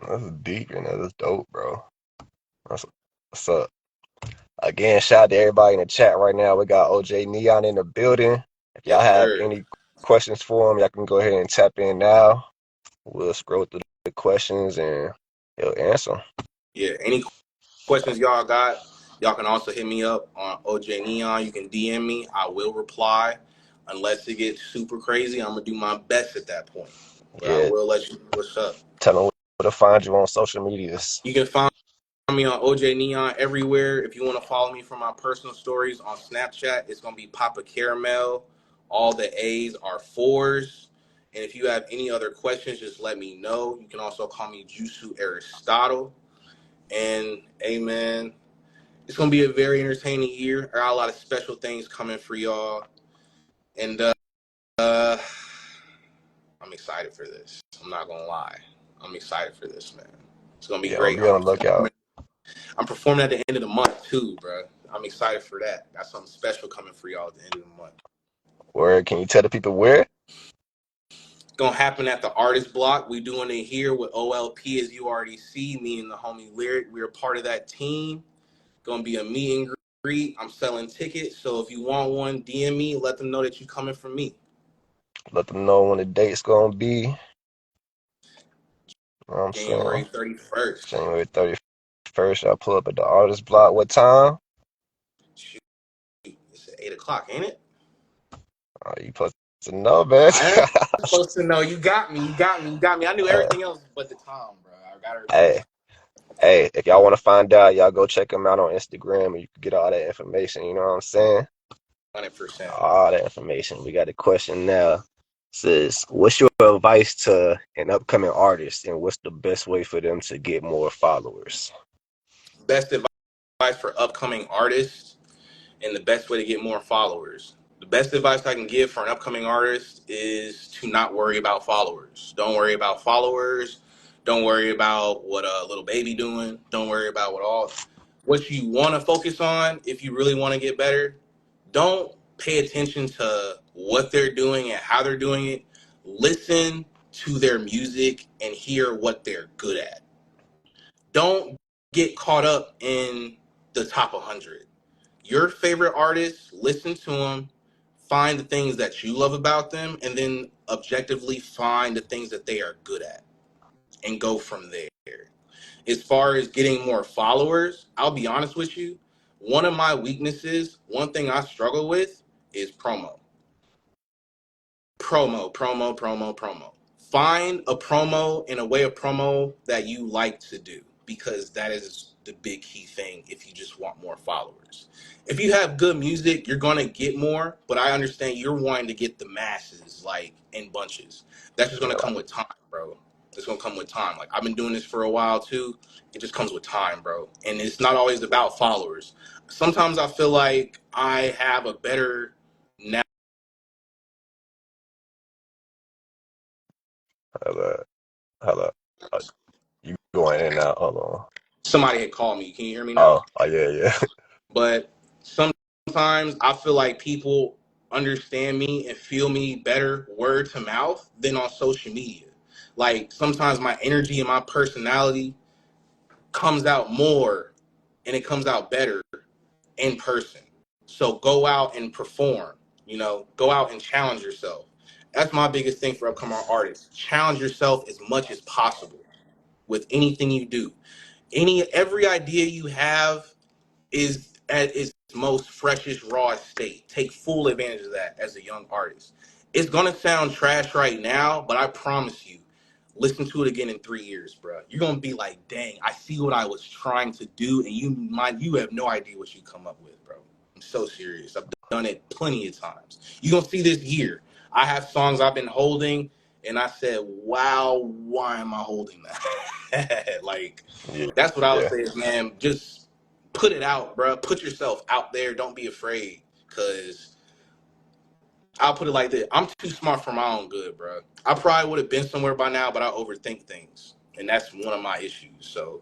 that's deep and that's dope, bro. That's what's up. Again, shout out to everybody in the chat right now. We got OJ Neon in the building. If y'all Yes, have sir. any questions for him, y'all can go ahead and tap in now. We'll scroll through the questions and he'll answer 'em. Yeah. Any questions y'all got, y'all can also hit me up on OJ Neon. You can DM me. I will reply. Unless it gets super crazy, I'm gonna do my best at that point. But I Yeah, will let you know what's up. tell them where to find you on social medias. You can find me on OJ Neon everywhere. If you want to follow me for my personal stories on Snapchat, it's gonna be Papa Caramel. All the A's are fours. And if you have any other questions, just let me know. You can also call me Jusu Aristotle. And amen. It's gonna be a very entertaining year. I got a lot of special things coming for y'all, and uh, I'm excited for this. I'm not gonna lie. I'm excited for this, man. It's gonna be Yeah, I'll great. be on the lookout. I'm performing at the end of the month too, bro. I'm excited for that. Got something special coming for y'all at the end of the month. Where can you tell the people where? It's gonna happen at the Artist Block. We doing it here with OLP, as you already see. Me and the homie Lyriq, we're a part of that team. Gonna be a meet and greet. I'm selling tickets, so if you want one, DM me. Let them know that you coming from me. Let them know when the date's gonna be. You know what I'm January saying? 31st. January 31st, I'll pull up at the artist block. What time? Shoot, it's at 8 o'clock, ain't it? You supposed to know, man. I am supposed to know. You got me. You got me. You got me. I knew Uh, everything else but the time, bro. I got everything else. hey, hey, if y'all want to find out, y'all go check them out on Instagram and you can get all that information. You know what I'm saying? 100%. All that information. We got a question now. Says, what's your advice to an upcoming artist and what's the best way for them to get more followers? Best advice for upcoming artists and the best way to get more followers. The best advice I can give for an upcoming artist is to not worry about followers. Don't worry about followers. Don't worry about what a little baby doing. Don't worry about what you want to focus on. If you really want to get better, don't pay attention to what they're doing and how they're doing it. Listen to their music and hear what they're good at. Don't get caught up in the top 100. Your favorite artists, listen to them, find the things that you love about them, and then objectively find the things that they are good at and go from there. As far as getting more followers, I'll be honest with you. One of my weaknesses, one thing I struggle with is promo. Promo. Find a promo and a way of promo that you like to do, because that is the big key thing if you just want more followers. If you have good music, you're going to get more, but I understand you're wanting to get the masses like in bunches. That's just going Yeah, to come with time, bro. It's gonna come with time. Like I've been doing this for a while too. It just comes with time, bro. And it's not always about followers. Sometimes I feel like I have a better now. Hello, hello. Uh, you going in and out? Hold on. Somebody had called me. Can you hear me now? Oh, yeah, yeah. But sometimes I feel like people understand me and feel me better word to mouth than on social media. Like sometimes my energy and my personality comes out more and it comes out better in person. So go out and perform, go out and challenge yourself. That's my biggest thing for upcoming artists. Challenge yourself as much as possible with anything you do. Every idea you have is at its most freshest, rawest state. Take full advantage of that as a young artist. It's gonna sound trash right now, but I promise you, listen to it again in 3 years, bro. You're gonna be like, dang, I see what I was trying to do, and you have no idea what you come up with, bro. I'm so serious. I've done it plenty of times. You're gonna see this year. I have songs I've been holding, and I said, wow, why am I holding that? Like, Yeah, that's what I would yeah. say is, man, just put it out, bro. Put yourself out there. Don't be afraid, because I'll put it like this: I'm too smart for my own good, bro. I probably would have been somewhere by now, but I overthink things, and that's one of my issues. So,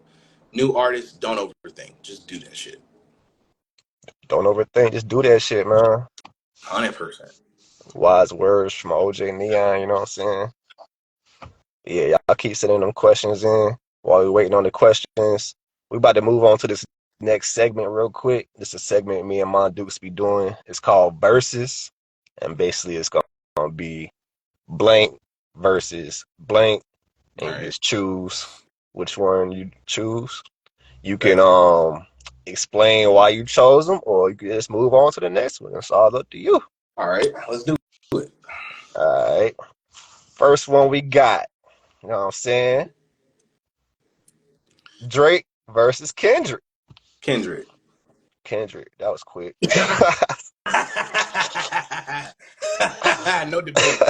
new artists, don't overthink. Just do that shit. Don't overthink. Just do that shit, man. 100%. Wise words from OJ Neon, you know what I'm saying? Yeah, y'all keep sending them questions in while we're waiting on the questions. We about to move on to this next segment real quick. This is a segment me and Mon Dukes be doing. It's called Versus. And basically it's gonna be blank versus blank. All And you right. just choose which one you choose. You can Bet. explain why you chose them, or you can just move on to the next one. It's all up to you. All right. Let's do it. All right. First one we got. You know what I'm saying? Drake versus Kendrick. Kendrick. Kendrick, that was quick. No debate.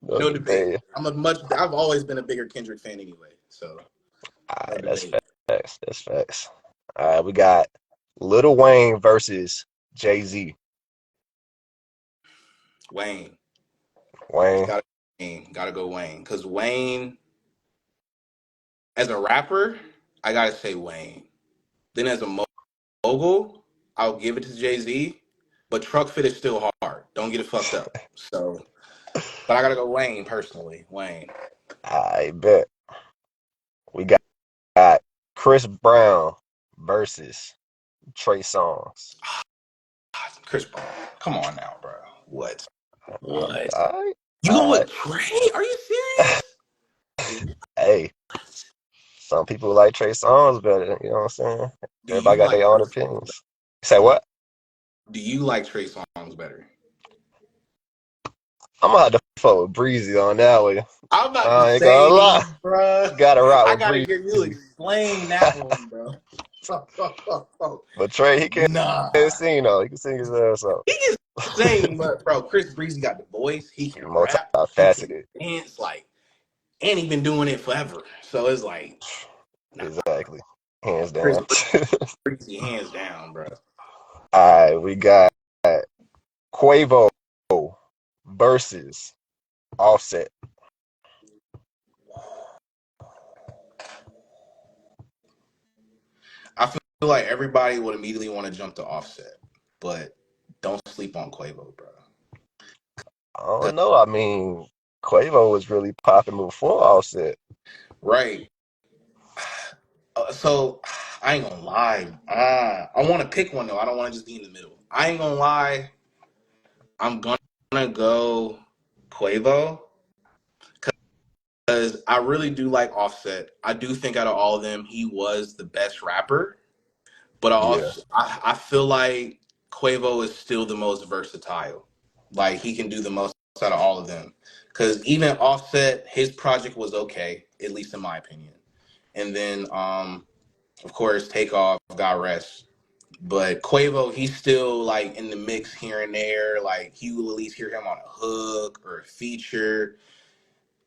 No No debate. debate. I've always been a bigger Kendrick fan anyway. So, All no right, that's debate. facts. That's facts. All right, we got Lil Wayne versus Jay-Z. Wayne. Wayne. Gotta Wayne. Gotta go Wayne. Because Wayne, as a rapper, I gotta say Wayne. Then as a mogul, I'll give it to Jay Z. But Truck Fit is still hard. Don't get it fucked up. So, but I gotta go Wayne personally. Wayne. I bet. We got Chris Brown versus Trey Songz. Chris Brown. Come on now, bro. What? All What? right. You All go right. with Trey? Are you serious? Hey, some people like Trey Songz better. You know what I'm saying? Do Everybody you got like their own Trey Songz better? opinions. Say what? Do you like Trey Songz better? I'm gonna have to fuck with Breezy on that one. I'm about to I ain't gonna say, lie. bro. Gotta rock I with gotta hear you Breezy. explain that one, bro. But Trey, he can't Nah. sing though. He can sing his ass off. He can sing, but bro, Chris Breezy got the voice. He can rap. He can Multifaceted. dance. Like, and he been doing it forever. So it's like, nah, Exactly. Hands Chris down. Breezy, hands down, bro. All right, we got Quavo versus Offset. I feel like everybody would immediately want to jump to Offset, but don't sleep on Quavo, bro. I don't know. I mean, Quavo was really popping before Offset. Right. So I ain't gonna lie. I want to pick one though. I don't want to just be in the middle. I ain't gonna lie. I'm gonna go Quavo because I really do like Offset. I do think out of all of them, he was the best rapper. But Yeah, I feel like Quavo is still the most versatile. Like he can do the most out of all of them. Because even Offset, his project was okay, at least in my opinion. And then, of course, Takeoff, God rest. But Quavo, he's still like in the mix here and there. Like you will at least hear him on a hook or a feature,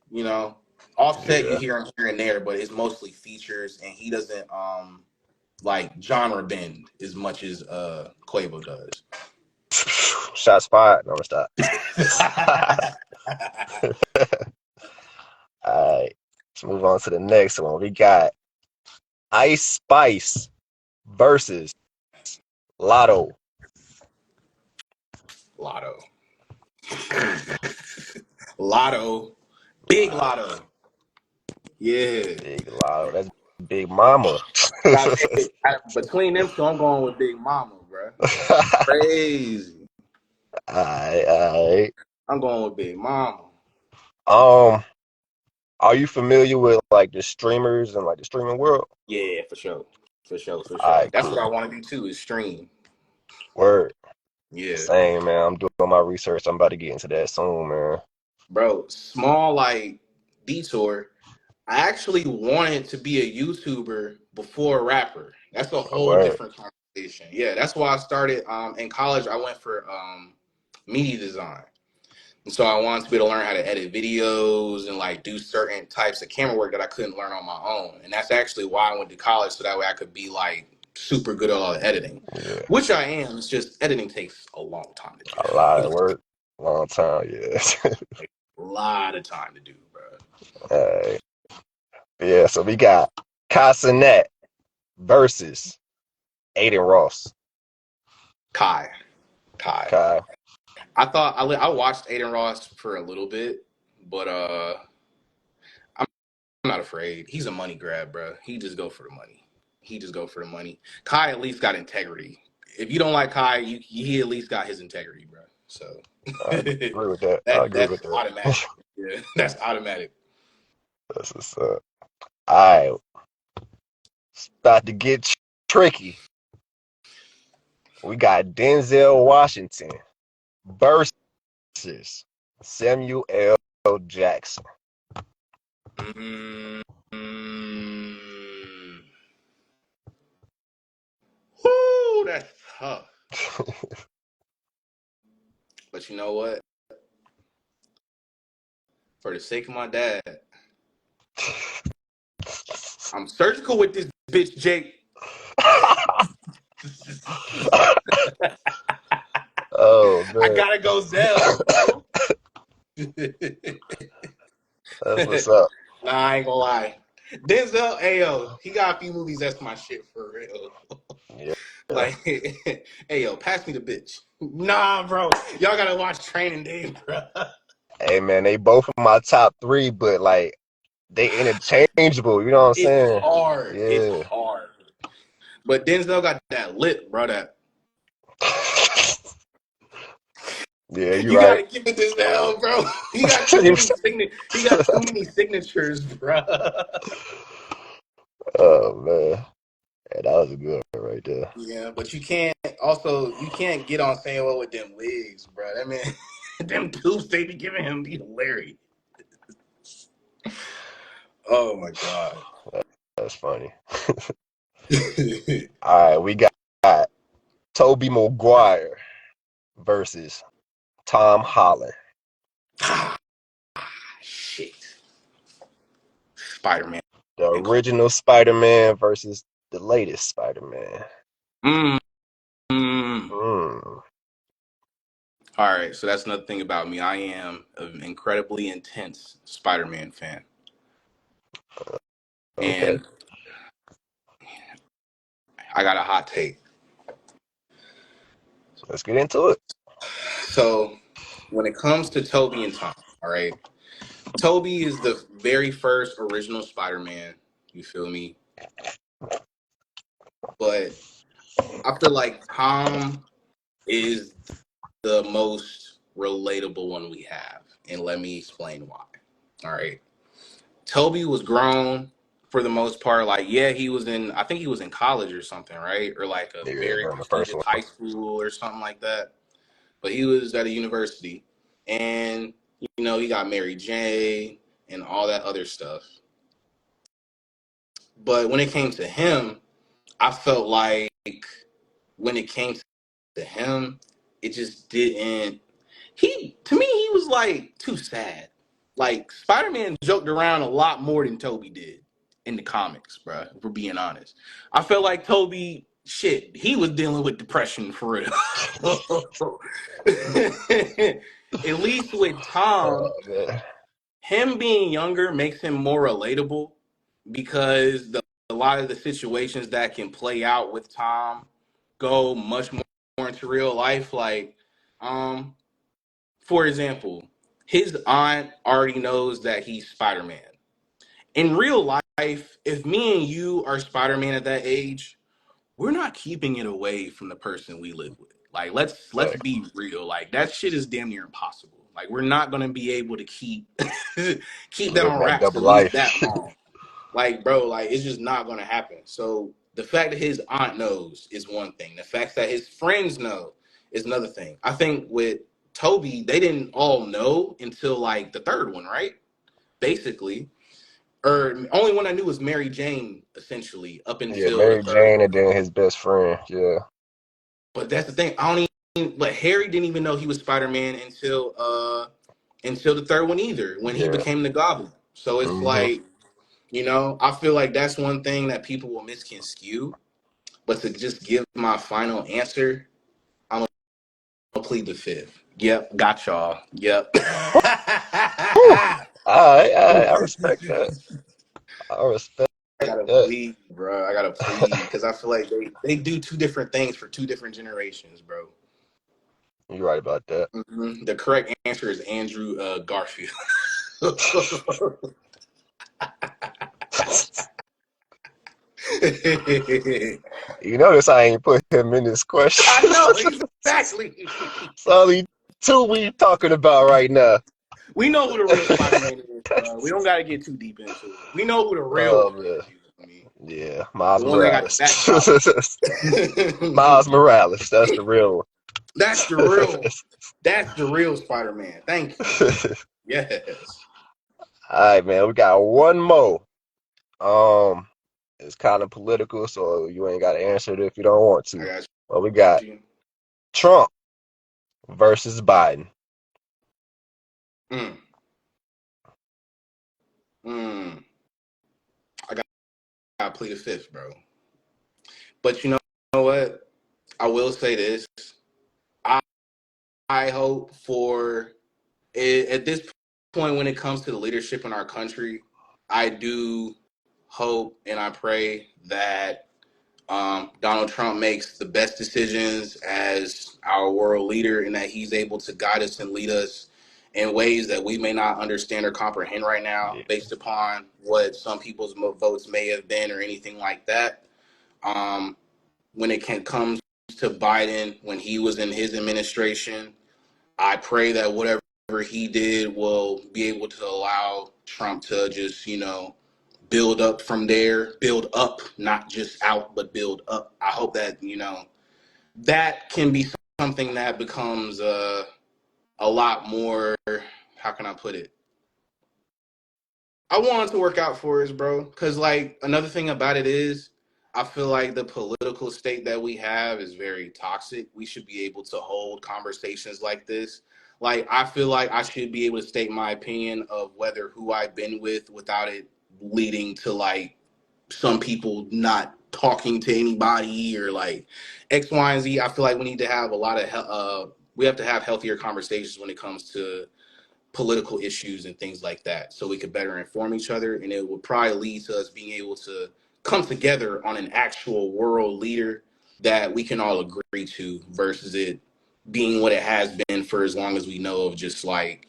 you know. Offset you Yeah. hear him here and there, but it's mostly features, and he doesn't like genre bend as much as Quavo does. Shots fired. No, stop. All right. Let's move on to the next one. We got Ice Spice versus Lotto. Lotto. Lotto. Big Lotto. Lotto. Yeah. Big Lotto. That's Big Mama. Gotta pick it. Between them two, I'm going with Big Mama, bro. Crazy. Alright, alright. I'm going with Big Mama. Um, are you familiar with like the streamers and like the streaming world? Yeah, for sure. For sure, for sure. Alright, That's what I cool. want to do too, is stream. Word. Yeah. Same, man. I'm doing my research. I'm about to get into that soon, man. Bro, small like detour. I actually wanted to be a YouTuber before a rapper. That's a whole Word. different conversation. Yeah, that's why I started in college. I went for media design. And so I wanted to be able to learn how to edit videos and like do certain types of camera work that I couldn't learn on my own. And that's actually why I went to college, so that way I could be like super good at all the editing, Yeah. which I am. It's just editing takes a long time to A lot do. of work. Long time, yeah. Like, a lot of time to do, bro. Alright. Yeah, so we got Casanet versus Aiden Ross. Kai. Kai. Okay. I thought I watched Aiden Ross for a little bit, but I'm not afraid. He's a money grab, bro. He just go for the money. He just go for the money. Kai at least got integrity. If you don't like Kai, he at least got his integrity, bro. So I agree with that. I agree that's with that. automatic. Yeah, that's automatic. That's what's up. All right. About to get tricky. We got Denzel Washington versus Samuel L. Jackson. Mm-hmm. Whoo, that's tough. But you know what? For the sake of my dad, I'm surgical with this bitch, Jake. Oh I man, gotta go Zell, bro. that's what's up. Nah, I ain't gonna lie. Denzel, ayo, he got a few movies that's my shit for real. Yeah. Like, ayo, pass me the bitch. Nah, bro, y'all gotta watch Training Day, bro. Hey man, they both of my top three, but like they interchangeable. You know what I'm It's saying? hard. It's Yeah. hard. But Denzel got that lip, bro. That Yeah, you're you right. gotta give it to Denzel, bro. He got too many He got too many signatures, bro. Oh man, yeah, that was a good one right there. Yeah, but you can't get on saying well with them wigs, bro. That man, them tubes they be giving him be hilarious. Oh my god. That's funny. All right, we got Toby Maguire versus Tom Holland. Ah, shit. Spider Man. The original Spider-Man versus the latest Spider-Man. Mm, mm. Mm, All right, so that's another thing about me. I am an incredibly intense Spider Man fan, okay, and I got a hot take. let's get into it. So when it comes to Toby and Tom, all right, Toby is the very first original Spider Man. You feel me? But I feel like Tom is the most relatable one we have. And let me explain why. All right. Toby was grown for the most part. Like, yeah, I think he was in college or something, right? Or like a Yeah, very man, the first prestigious one. high school or something like that. But he was at a university. And, he got Mary Jane and all that other stuff. But when it came to him, I felt like when it came to him, it just didn't. To me, he was like too sad. Like Spider-Man joked around a lot more than Toby did in the comics, bro. If we're being honest, I felt like Toby, shit, he was dealing with depression for real. At least with Tom, Man. him being younger makes him more relatable because a lot of the situations that can play out with Tom go much more into real life. Like, um, for example, his aunt already knows that he's Spider Man. In real life, if me and you are Spider Man at that age, we're not keeping it away from the person we live with. Like, let's Like, be real. Like, that shit is damn near impossible. Like, we're not gonna be able to keep keep that live on that wraps double at least life. that long. Like, bro, like it's just not gonna happen. So the fact that his aunt knows is one thing. The fact that his friends know is another thing. I think with Toby, they didn't all know until like the third one, right? Basically. Or only one I knew was Mary Jane, essentially, up Yeah, until the Mary third Jane one. and then his best friend. Yeah, But that's the thing. I don't even but Harry didn't even know he was Spider-Man until the third one either, when he yeah. became the Goblin. So it's Hmm. like, I feel like that's one thing that people will misconstrue. But to just give my final answer, I'm gonna plead the fifth. Yep, got y'all. Yep. Whew. I I respect that. I respect gotta that. plead, bro. I gotta plead because I feel like they do two different things for two different generations, bro. You're right about that. The correct answer is Andrew Garfield. You notice I ain't put him in this question. I know exactly. It's only two we talking about right now. We know who the real Spider-Man is, bro. We don't gotta get too deep into it. We know who the real Oh one man. is. I mean, Yeah, the Miles one that got the Morales. back problem. Miles Morales. That's the real That's the real. That's the real Spider-Man. Thank you. one. Yes. All right, man. We got one more. Um, it's kind of political, so you ain't got to answer it if you don't want I to. got But we got you. Trump versus Biden. Mm, mm. I got to plead the fifth, bro. But you know what? I will say this. I, I hope for at this point when it comes to the leadership in our country, I do hope and I pray that Donald Trump makes the best decisions as our world leader and that he's able to guide us and lead us in ways that we may not understand or comprehend right now Yeah, based upon what some people's votes may have been or anything like that. Um, when it comes to Biden, when he was in his administration, I pray that whatever he did will be able to allow Trump to just, build up from there, build up, not just out, but build up. I hope that, that can be something that becomes a lot more, how can I put it? I want it to work out for us, bro. Because, like, another thing about it is, I feel like the political state that we have is very toxic. We should be able to hold conversations like this. Like, I feel like I should be able to state my opinion of whether who I've been with without it leading to, like, some people not talking to anybody or, like, X, Y, and Z. I feel like we need to have a lot of, we have to have healthier conversations when it comes to political issues and things like that so we could better inform each other and it would probably lead to us being able to come together on an actual world leader that we can all agree to versus it being what it has been for as long as we know of just like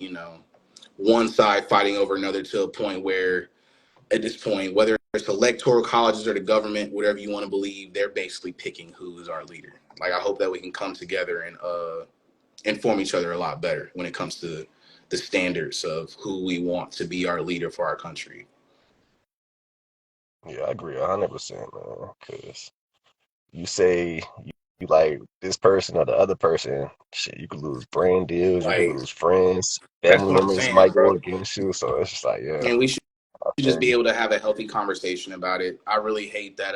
one side fighting over another to a point where at this point whether it's electoral colleges or the government whatever you want to believe they're basically picking who is our leader. Like I hope that we can come together and inform each other a lot better when it comes to the standards of who we want to be our leader for our country. yeah, I agree 100%, man. Because you say you like this person or the other person, shit, you could lose brand deals, you could Like lose friends, that's family what I'm members saying, might go bro. against you. So it's just like, yeah, And we should I just feel be you. able to have a healthy conversation about it. I really hate that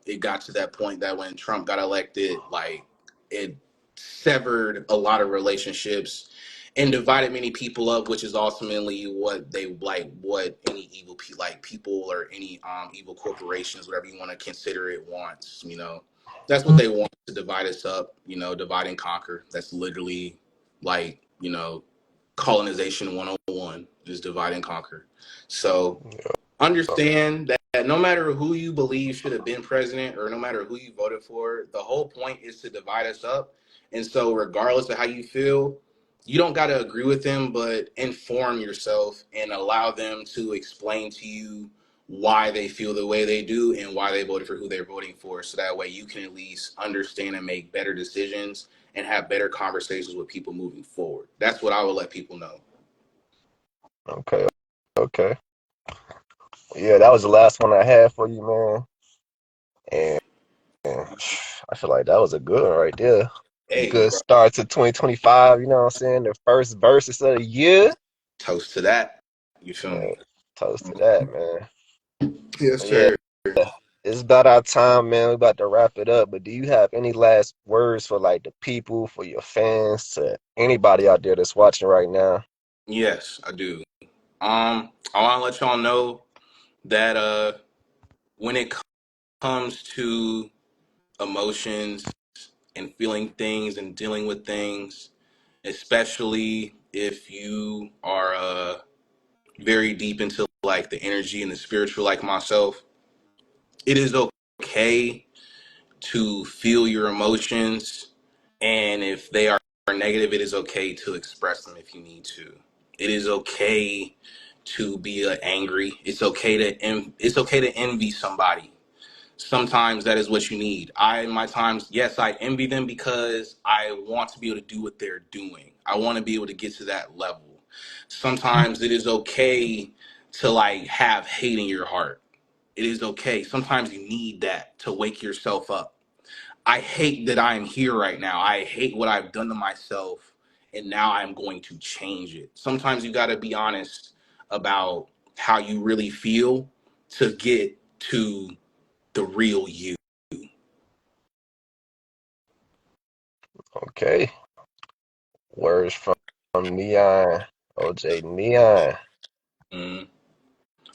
it got to that point that when Trump got elected, like it severed a lot of relationships and divided many people up, which is ultimately what they like, what any evil like people or any evil corporations, whatever you want to consider it, wants. That's what they want, to divide us up. Divide and conquer. That's literally like colonization 101 is divide and conquer. So understand that no matter who you believe should have been president or no matter who you voted for, the whole point is to divide us up. And so, regardless of how you feel, you don't got to agree with them, but inform yourself and allow them to explain to you why they feel the way they do and why they voted for who they're voting for. So that way you can at least understand and make better decisions and have better conversations with people moving forward. That's what I would let people know. Okay, okay. Yeah, that was the last one I had for you, man. And I feel like that was a good one right there. A Hey, good bro, start to 2025, you know what I'm saying? The first verses of the year. toast to that. You feel Man, me? toast to that, man. Yes, But yeah, sir. it's about our time, man. We're about to wrap it up. But do you have any last words for like the people, for your fans, to anybody out there that's watching right now? Yes, I do. I want to let y'all know that when it comes to emotions and feeling things and dealing with things, especially if you are very deep into like the energy and the spiritual, like myself, it is okay to feel your emotions, and if they are negative, it is okay to express them if you need to. It is okay to be angry. It's okay to envy somebody. Sometimes that is what you need. In my times, yes, I envy them because I want to be able to do what they're doing. I want to be able to get to that level. Sometimes it is okay to like have hate in your heart. It is okay. Sometimes you need that to wake yourself up. I hate that I am here right now. I hate what I've done to myself, and now I'm going to change it. Sometimes you got to be honest about how you really feel to get to the real you. Okay. Words from Neon, OJ Neon. Mm.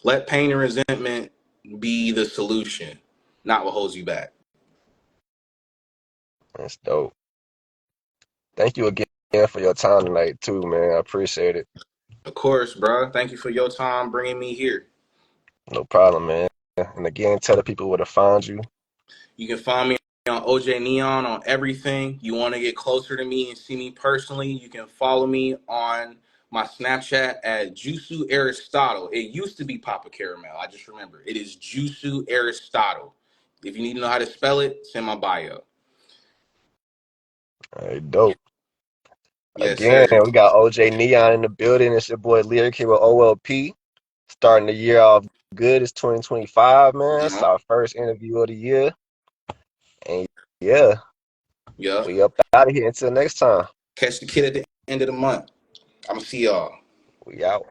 Let pain and resentment be the solution, not what holds you back. That's dope. Thank you again for your time tonight too, man. I appreciate it. Of course, bro. Thank you for your time bringing me here. No problem, man. And again, tell the people where to find you. You can find me on OJ Neon on everything. You want to get closer to me and see me personally, you can follow me on my Snapchat at Jusu Aristotle. It used to be Papa Caramel. I just remember. It is Jusu Aristotle. If you need to know how to spell it, it's in my bio. All right, dope. Yes, Again, sir. we got OJ Neon in the building. It's your boy Lyriq here with OLP. Starting the year off good. It's 2025, man. It's Uh-huh. our first interview of the year. And yeah, Yep. we up out of here until next time. Catch the kid at the end of the month. I'm going to see y'all. We out.